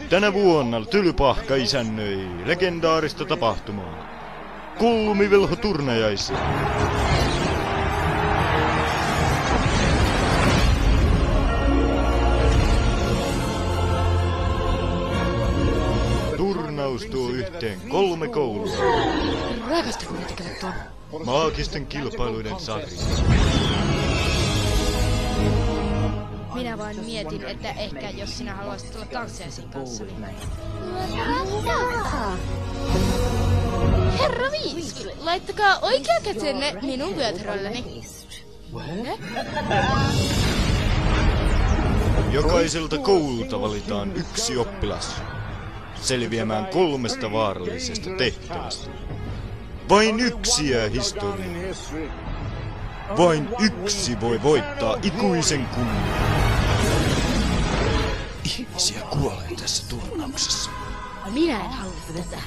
Tänä vuonna Tylypahka isännöi legendaarista tapahtumaa. Kullumivelhoturnajaisia. Turnaus tuo yhteen 3 koulua. Raikasta kun tekevät tuon. Maagisten kilpailuiden sarja. Minä vain mietin, että ehkä jos sinä haluaisit tulla tanssiaisin kanssani. Herra Viisky, laittakaa oikea kätenne minun vyötärölleni. Jokaiselta koululta valitaan 1 oppilas selviämään 3 vaarallisesta tehtävästä. Vain 1 jää historiaan. Vain 1 voi voittaa ikuisen kunnian. Ihmisiä kuolee tässä turnauksessa. Minä en halua tätä.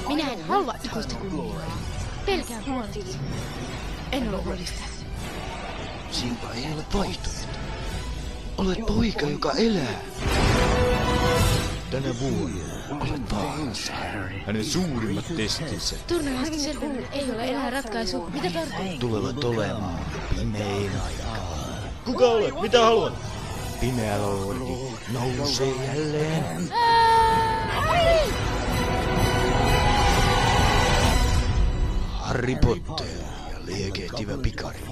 Minä en halua ikuista kunniaa. Pelkään huolestasi. En ole huolista. Sinulla ei ole vaihtoehto. Olet poika, joka elää. Tänä vuonna olet vaarassa. Hänen suurimmat testinsä Turnauksesta selviäminen ei ole enää ratkaisu. Mitä tarkoittaa? tulevat olemaan pimein aikaan. Kuka olet? Mitä haluat? Pimeä lordi nousee jälleen. Harry Potter ja liekehtivä pikari.